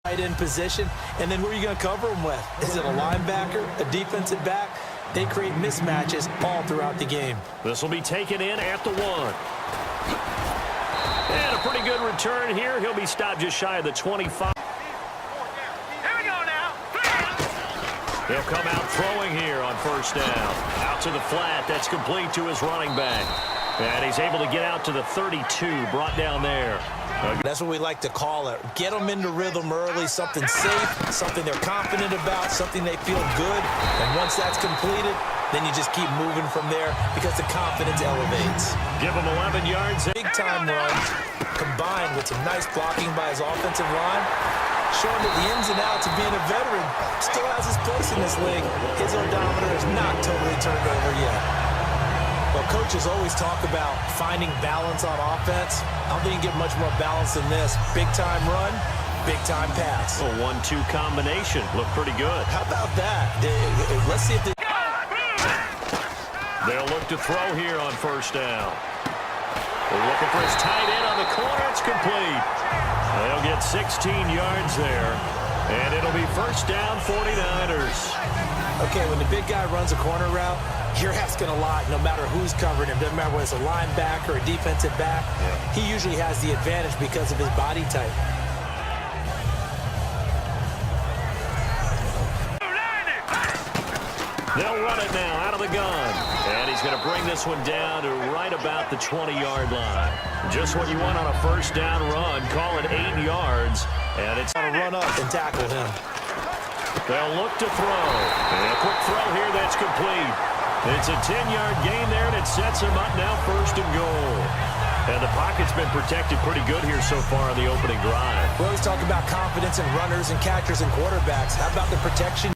tight end position, and then who are you going to cover them with? Is it a linebacker, a defensive back? They create mismatches all throughout the game. This will be taken in at the 1. And a pretty good return here. He'll be stopped just shy of the 25. He'll come out throwing here on first down. Out to the flat. That's complete to his running back. And he's able to get out to the 32, brought down there. That's what we like to call it. Get them into rhythm early, something safe, something they're confident about, something they feel good. And once that's completed, then you just keep moving from there because the confidence elevates. Give him 11 yards. Big-time runs combined with some nice blocking by his offensive line, showing that the ins and outs of being a veteran still has his place in this league. His odometer is not totally turned over yet. Well, coaches always talk about finding balance on offense. I don't think you get much more balance than this. Big-time run, big-time pass. A 1-2 combination. Looked pretty good. How about that? Let's see if they... They'll look to throw here on first down. They're looking for his tight end on the corner. It's complete. They'll get 16 yards there. And it'll be first down 49ers. Okay, when the big guy runs a corner route, you're asking a lot no matter who's covering him. Doesn't matter whether it's a linebacker or a defensive back. Yeah. He usually has the advantage because of his body type. They'll run it now out of the gun. And he's going to bring this one down to right about the 20-yard line. Just what you want on a first down run. Call it 8 yards. And it's going to run up and tackle him. They'll look to throw. And a quick throw here that's complete. It's a 10-yard gain there, and it sets him up now first and goal. And the pocket's been protected pretty good here so far on the opening drive. We always talk about confidence in runners and catchers and quarterbacks. How about the protection?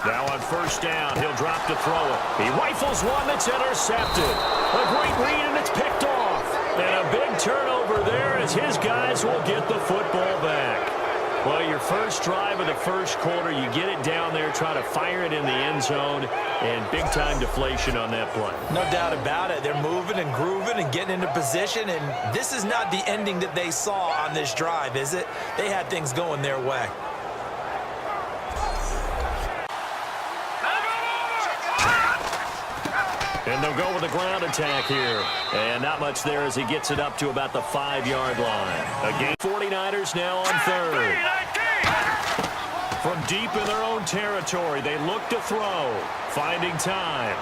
Now on first down, he'll drop to throw it. He rifles one that's intercepted. A great read, and it's picked off. And a big turnover there as his guys will get the football back. Well, your first drive of the first quarter, you get it down there, try to fire it in the end zone, and big-time deflation on that play. No doubt about it. They're moving and grooving and getting into position, and this is not the ending that they saw on this drive, is it? They had things going their way. And they'll go with the ground attack here. And not much there as he gets it up to about the 5-yard line. Again, 49ers now on third. From deep in their own territory, they look to throw. Finding time.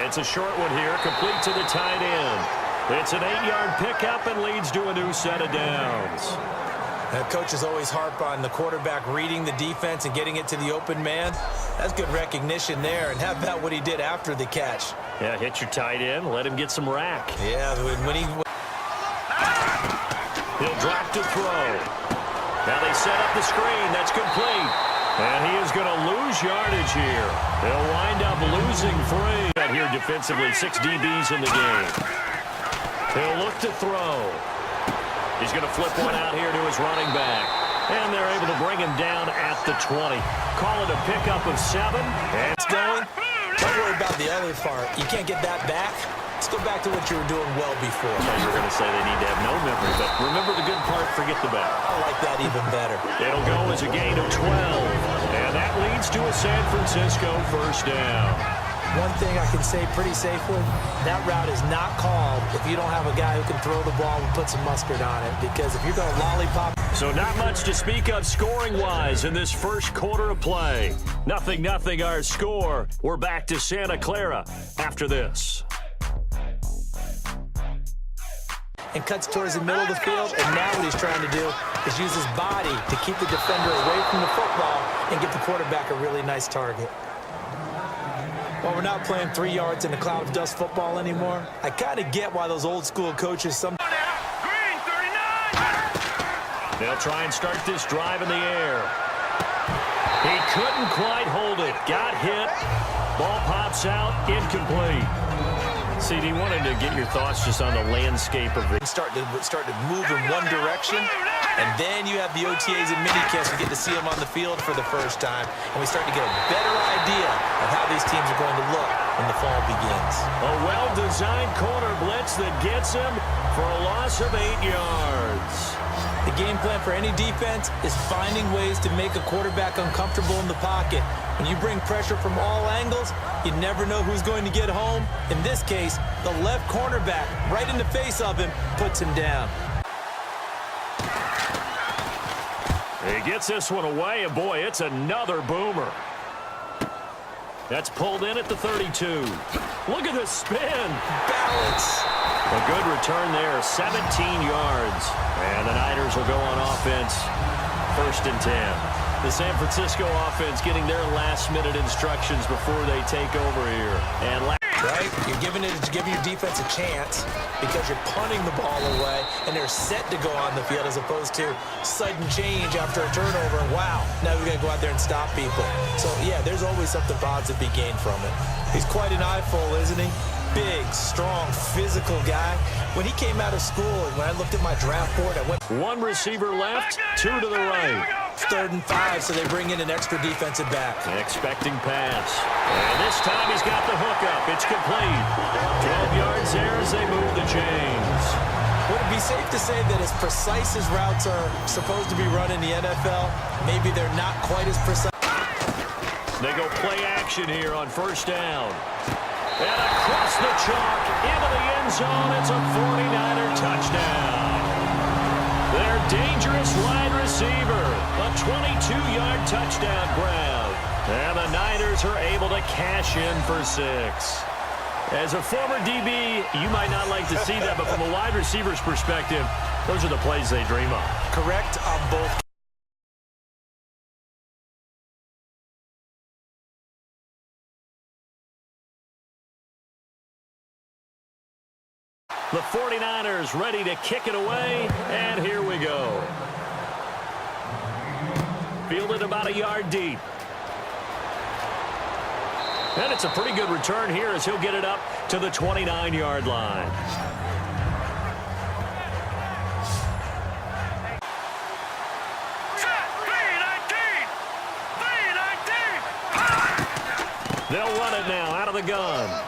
It's a short one here, complete to the tight end. It's an 8-yard pickup and leads to a new set of downs. Coaches always harp on the quarterback reading the defense and getting it to the open man. That's good recognition there. And how about what he did after the catch? Yeah, hit your tight end, let him get some rack. Yeah, when he... He'll drop to throw. Now they set up the screen. That's complete. And he is going to lose yardage here. He'll wind up losing 3. Out here defensively, 6 DBs in the game. He'll look to throw. He's going to flip one out here to his running back. And they're able to bring him down at the 20. Call it a pickup of 7. And it's going. Don't worry about the other part. You can't get that back. Let's go back to what you were doing well before. Yeah, you're going to say they need to have no memory, but remember the good part, forget the bad. I like that even better. It'll go as a gain of 12. And that leads to a San Francisco first down. One thing I can say pretty safely, that route is not called if you don't have a guy who can throw the ball and put some mustard on it. Because if you're going to lollipop... So not much to speak of scoring-wise in this first quarter of play. 0-0 our score. We're back to Santa Clara after this. And cuts towards the middle of the field, and now what he's trying to do is use his body to keep the defender away from the football and give the quarterback a really nice target. Well, we're not playing 3 yards in a cloud of dust football anymore. I kind of get why those old school coaches sometimes... They'll try and start this drive in the air. He couldn't quite hold it. Got hit. Ball pops out. Incomplete. CD, wanted to get your thoughts just on the landscape of it. Start to move in one direction, and then you have the OTAs and minicamps. We get to see them on the field for the first time, and we start to get a better idea of how these teams are going to look when the fall begins. A well-designed corner blitz that gets him for a loss of 8 yards. The game plan for any defense is finding ways to make a quarterback uncomfortable in the pocket. When you bring pressure from all angles, you never know who's going to get home. In this case, the left cornerback, right in the face of him, puts him down. He gets this one away, and boy, it's another boomer. That's pulled in at the 32. Look at the spin. Balance. A good return there, 17 yards. And the Niners will go on offense, 1st and 10. The San Francisco offense getting their last-minute instructions before they take over here. And right? You're giving your defense a chance because you're punting the ball away, and they're set to go on the field as opposed to sudden change after a turnover. Wow, now we're going to go out there and stop people. So, yeah, there's always something positive to be gained from it. He's quite an eyeful, isn't he? Big, strong, physical guy. When he came out of school, and when I looked at my draft board, I went... One receiver left, 2 to the right. 3rd and 5, so they bring in an extra defensive back. Expecting pass. And this time he's got the hookup. It's complete. 12 yards there as they move the chains. Would it be safe to say that as precise as routes are supposed to be run in the NFL, maybe they're not quite as precise? They go play action here on 1st down. And across the chalk into the end zone. It's a 49er touchdown. Their dangerous wide receiver. A 22-yard touchdown grab. And the Niners are able to cash in for 6. As a former DB, you might not like to see that, but from a wide receiver's perspective, those are the plays they dream of. Correct on both. The 49ers ready to kick it away, and here we go. Fielded about a yard deep. And it's a pretty good return here as he'll get it up to the 29-yard line. They'll run it now out of the gun.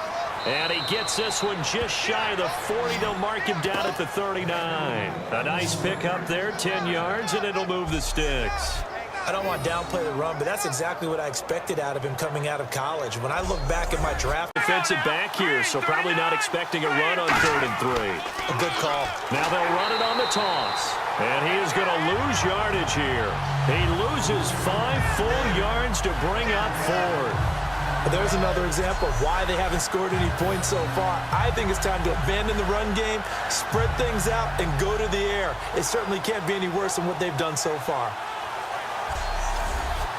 And he gets this one just shy of the 40. They'll mark him down at the 39. A nice pickup there, 10 yards, and it'll move the sticks. I don't want to downplay the run, but that's exactly what I expected out of him coming out of college. When I look back at my draft... Defensive back here, so probably not expecting a run on 3rd and 3. A good call. Now they'll run it on the toss. And he is going to lose yardage here. He loses 5 full yards to bring up 4. There's another example of why they haven't scored any points so far. I think it's time to abandon the run game, spread things out, and go to the air. It certainly can't be any worse than what they've done so far.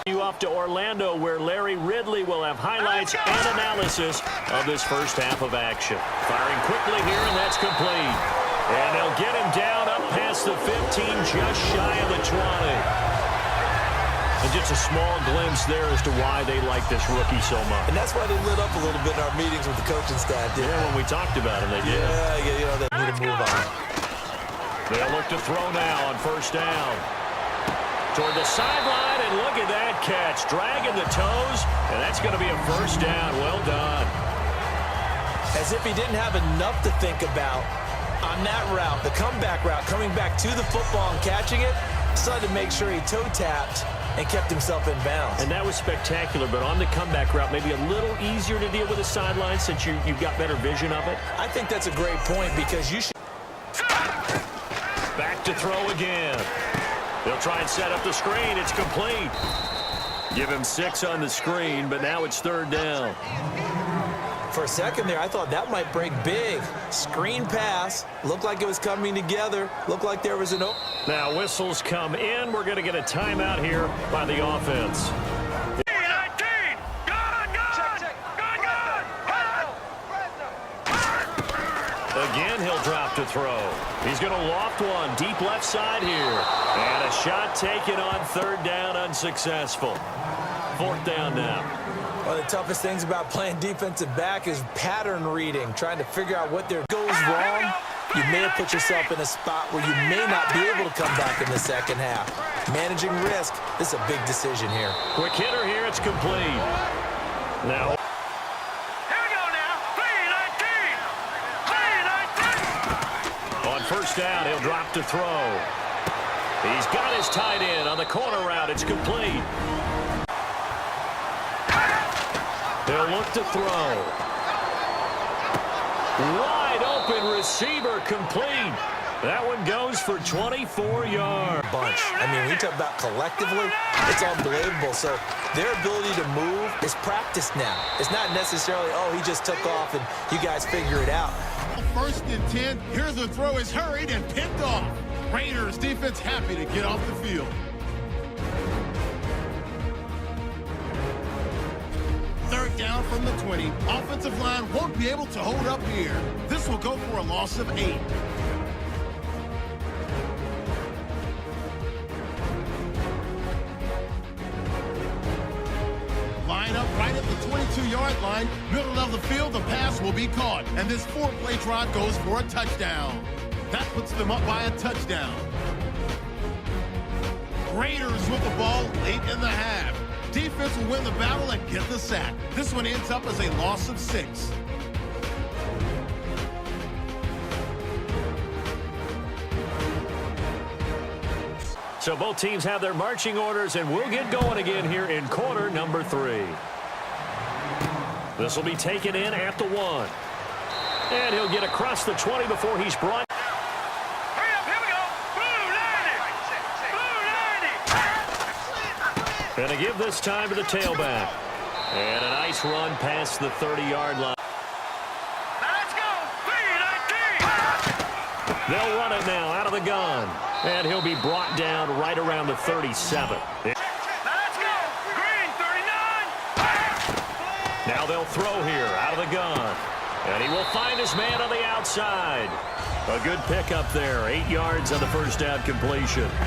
You off to Orlando, where Larry Ridley will have highlights and analysis of this first half of action. Firing quickly here, and that's complete. And they'll get him down up past the 15, just shy of the 20. And just a small glimpse there as to why they like this rookie so much. And that's why they lit up a little bit in our meetings with the coaching staff. Yeah, when we talked about him, they did. Yeah, you know, they need to move on. They'll look to throw now on 1st down. Toward the sideline, and look at that catch. Dragging the toes, and that's going to be a 1st down. Well done. As if he didn't have enough to think about on that route, the comeback route, coming back to the football and catching it, decided to make sure he toe-tapped and kept himself in bounds. And that was spectacular, but on the comeback route, maybe a little easier to deal with the sideline since you've got better vision of it. I think that's a great point because you should... Back to throw again. They'll try and set up the screen. It's complete. Give him 6 on the screen, but now it's 3rd down. For a second there, I thought that might break big. Screen pass. Looked like it was coming together. Looked like there was an... Now whistles come in. We're going to get a timeout here by the offense. Again, he'll drop to throw. He's going to loft one deep left side here. And a shot taken on 3rd down, unsuccessful. 4th down now. One of the toughest things about playing defensive back is pattern reading, trying to figure out what there goes wrong. You may have put yourself in a spot where you may not be able to come back in the second half. Managing risk, this is a big decision here. Quick hitter here, it's complete. Now, on 1st down, he'll drop to throw. He's got his tight end on the corner route. It's complete. They'll look to throw. Wide open receiver complete. That one goes for 24 yards. Bunch. I mean, when you talk about collectively, it's unbelievable. So their ability to move is practiced now. It's not necessarily, oh, he just took off and you guys figure it out. First and 10. Here's the throw is hurried and picked off. Raiders defense happy to get off the field. Third down from the 20. Offensive line won't be able to hold up here. This will go for a loss of 8. Line up right at the 22-yard line. Middle of the field, the pass will be caught. And this 4-play drive goes for a touchdown. That puts them up by a touchdown. Raiders with the ball late in the half. Defense will win the battle and get the sack. This one ends up as a loss of 6. So both teams have their marching orders, and we'll get going again here in quarter number 3. This will be taken in at the 1. And he'll get across the 20 before he's brought. Hurry up, here we go. Blue 90. Gonna give this time to the tailback. And a nice run past the 30-yard line. Now let's go. 319. They'll run it now out of the gun. And he'll be brought down right around the 37. Now let's go. Green 39. Now they'll throw here out of the gun. And he will find his man on the outside. A good pickup there. 8 yards on the first down completion. Here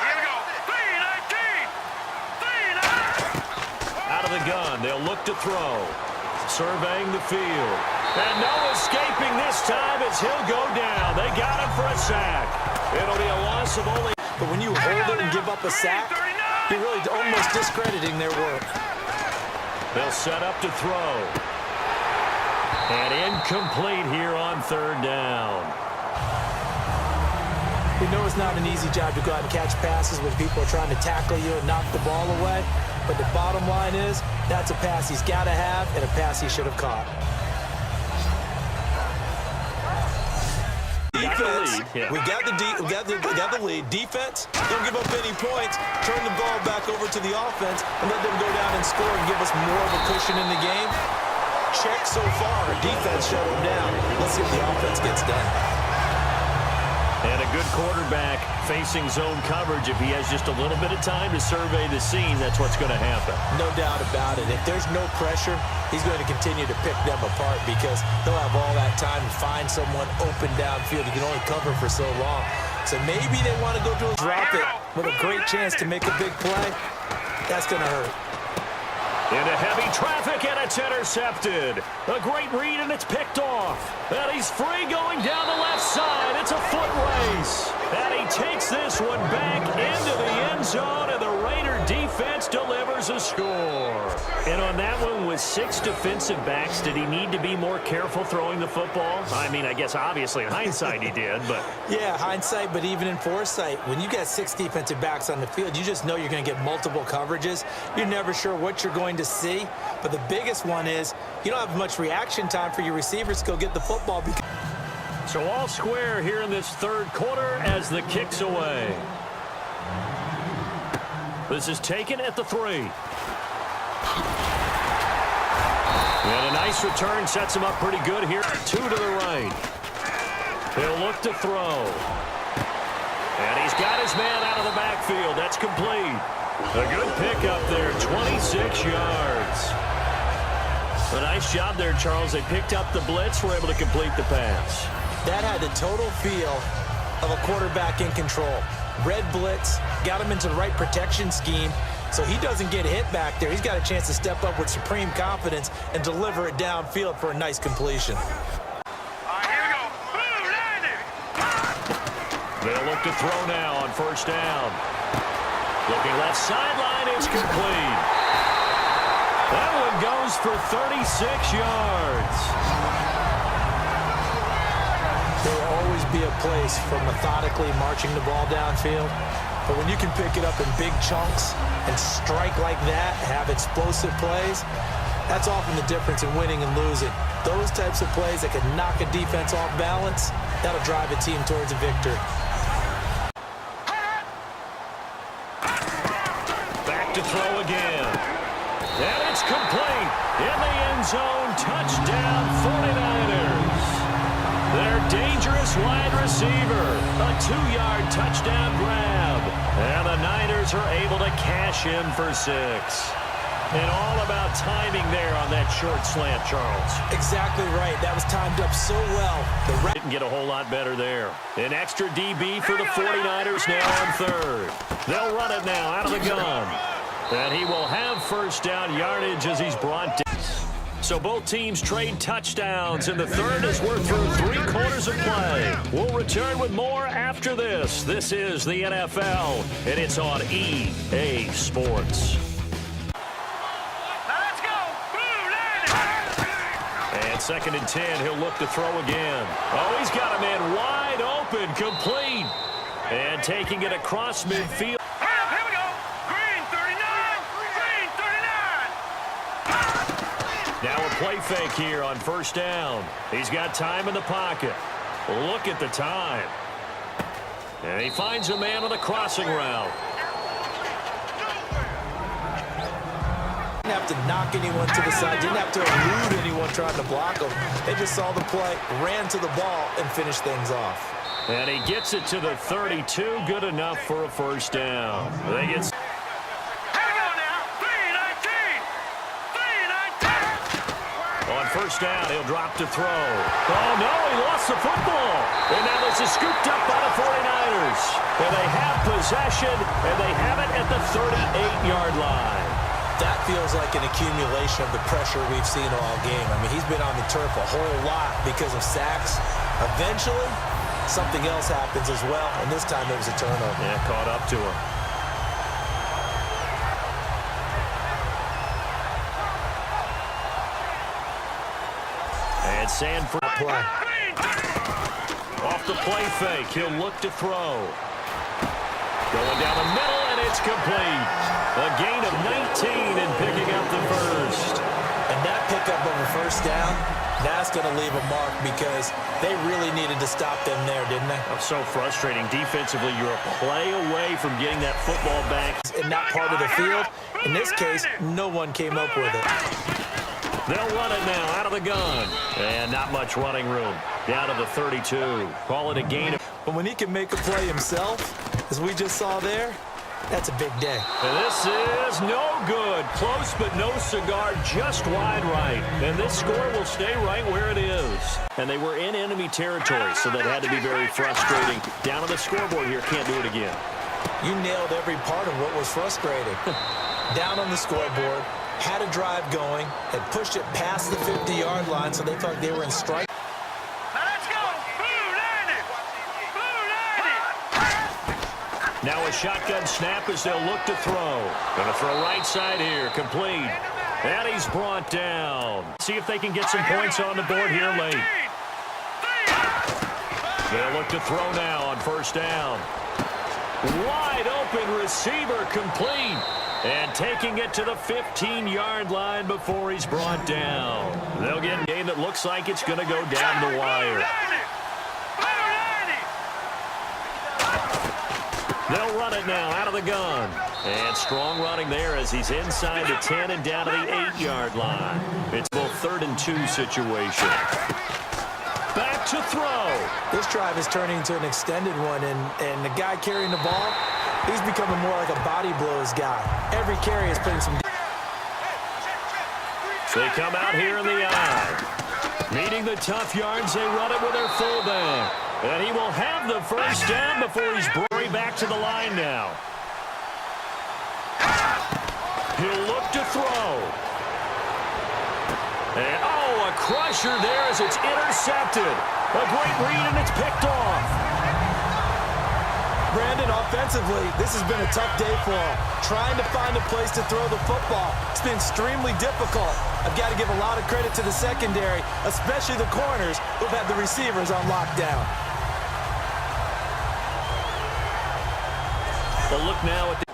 we go. 319. Out of the gun. They'll look to throw. Surveying the field. And no escaping this time as he'll go down. They got him for a sack. It'll be a loss of only. But when you hold it and give up a sack, you're really almost discrediting their work. They'll set up to throw. And incomplete here on third down. We know it's not an easy job to go out and catch passes when people are trying to tackle you and knock the ball away. But the bottom line is, that's a pass he's got to have and a pass he should have caught. Defense, we got the lead. Defense, don't give up any points. Turn the ball back over to the offense and let them go down and score and give us more of a cushion in the game. Check so far. Defense shut them down. Let's see if the offense gets done. And a good quarterback facing zone coverage. If he has just a little bit of time to survey the scene, that's what's going to happen. No doubt about it. If there's no pressure, he's going to continue to pick them apart because he'll have all that time to find someone open downfield. He can only cover for so long. So maybe they want to go to a drop it with a great chance to make a big play. That's going to hurt. Into heavy traffic, and it's intercepted. A great read, and it's picked off. And he's free going down the left side. It's a foot race. And he takes this one back into the end zone, and the Raider defense delivers a score. And on that one, with 6 defensive backs, did he need to be more careful throwing the football? I mean, I guess obviously in hindsight he did, but... Yeah, hindsight, but even in foresight, when you got 6 defensive backs on the field, you just know you're going to get multiple coverages. You're never sure what you're going to see, but the biggest one is you don't have much reaction time for your receivers to go get the football. So all square here in this third quarter as the kick's away. This is taken at the 3. And a nice return sets him up pretty good here. 2 to the right. He'll look to throw. And he's got his man out of the backfield. That's complete. A good pickup there, 26 yards. A nice job there, Charles. They picked up the blitz, were able to complete the pass. That had the total feel of a quarterback in control. Red blitz, got him into the right protection scheme, so he doesn't get hit back there. He's got a chance to step up with supreme confidence and deliver it downfield for a nice completion. Here we go. Blue 90. They'll look to throw now on first down. Looking left sideline, it's complete. That one goes for 36 yards. They were always be a place for methodically marching the ball downfield. But when you can pick it up in big chunks and strike like that, have explosive plays, that's often the difference in winning and losing. Those types of plays that can knock a defense off balance, that'll drive a team towards a victory. Back to throw again. And it's complete. In the end zone, touchdown 49ers. Their dangerous wide receiver, a 2-yard touchdown grab. And the Niners are able to cash in for 6. And all about timing there on that short slant, Charles. Exactly right. That was timed up so well. The Didn't get a whole lot better there. An extra DB for the 49ers now on 3rd. They'll run it now out of the gun. And he will have first down yardage as he's brought down. So both teams trade touchdowns, and the third as we're through 3 quarters of play. We'll return with more after this. This is the NFL, and it's on EA Sports. Let's go. And 2nd and 10, he'll look to throw again. Oh, he's got a man wide open, complete. And taking it across midfield. Here we go. Green 39. Green 39. Now a play fake here on first down. He's got time in the pocket. Look at the time. And he finds a man on the crossing route. didn't have to knock anyone to the side, didn't have to elude anyone trying to block them. They just saw the play, ran to the ball, and finished things off. And he gets it to the 32, good enough for a first down. They get... On first down, he'll drop to throw. Oh, no, he lost the football. And now this is scooped up by the 49ers. And they have possession, and they have it at the 38-yard line. That feels like an accumulation of the pressure we've seen all game. I mean, he's been on the turf a whole lot because of sacks. Eventually, something else happens as well, and this time it was a turnover. Yeah, caught up to him. And Sanford Play. off the play fake. He'll look to throw. Going down the middle, and it's complete. A gain of 19 and picking up the first. And that pickup of a first down, that's going to leave a mark because they really needed to stop them there, didn't they? That's so frustrating. Defensively, you're a play away from getting that football back. In that part of the field, in this case, no one came up with it. They'll run it now out of the gun. And not much running room. Down to the 32. Call it a gain. But when he can make a play himself, as we just saw there, that's a big day. And this is no good. Close but no cigar, just wide right. And this score will stay right where it is. And they were in enemy territory, so that had to be very frustrating. Down on the scoreboard here, can't do it again. You nailed every part of what was frustrating. Down on the scoreboard, had a drive going, had pushed it past the 50-yard line, so they thought they were in strike. Now a shotgun snap as they'll look to throw. Going to throw right side here, complete. And he's brought down. See if they can get some points on the board here late. They'll look to throw now on first down. Wide open receiver, complete. And taking it to the 15-yard line before he's brought down. They'll get a game that looks like it's going to go down the wire. They'll run it now out of the gun. And strong running there as he's inside the 10 and down to the 8-yard line. It's a 3rd and 2 situation. Back to throw. This drive is turning into an extended one, and the guy carrying the ball, he's becoming more like a body blows guy. Every carry is putting some... They come out here in the eye. Meeting the tough yards, they run it with their fullback. And he will have the first down before he's brought back to the line now. He'll look to throw. And, oh, a crusher there as it's intercepted. A great read, and it's picked off. Brandon, offensively, this has been a tough day for him. Trying to find a place to throw the football. It's been extremely difficult. I've got to give a lot of credit to the secondary, especially the corners who've had the receivers on lockdown. But look now at the...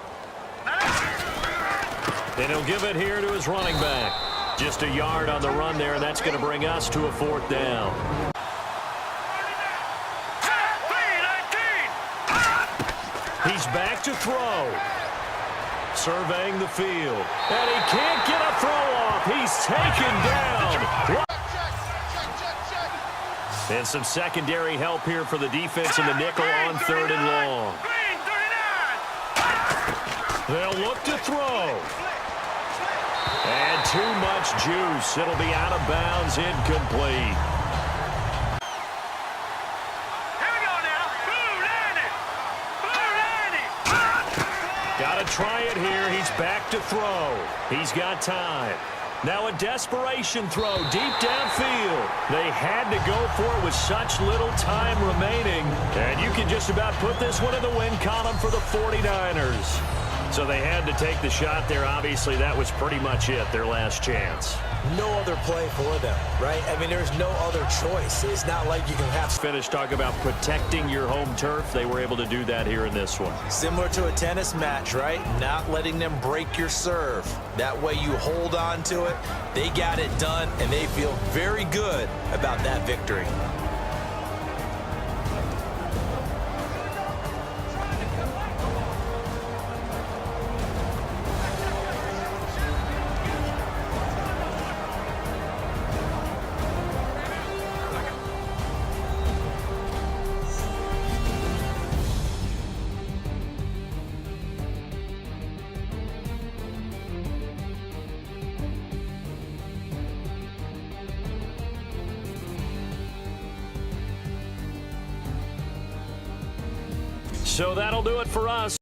And he'll give it here to his running back. Just a yard on the run there, and that's going to bring us to a 4th down. He's back to throw. Surveying the field. And he can't get a throw off. He's taken down. And some secondary help here for the defense in the nickel on 3rd and long. They'll look to throw. And too much juice. It'll be out of bounds, incomplete. Got to try it here. He's back to throw. He's got time. Now a desperation throw deep downfield. They had to go for it with such little time remaining. And you can just about put this one in the win column for the 49ers. So they had to take the shot there. Obviously, that was pretty much it, their last chance. No other play for them, right? I mean, there's no other choice. It's not like you can have... Finish talking about protecting your home turf. They were able to do that here in this one. Similar to a tennis match, right? Not letting them break your serve. That way you hold on to it. They got it done, and they feel very good about that victory. So that'll do it for us.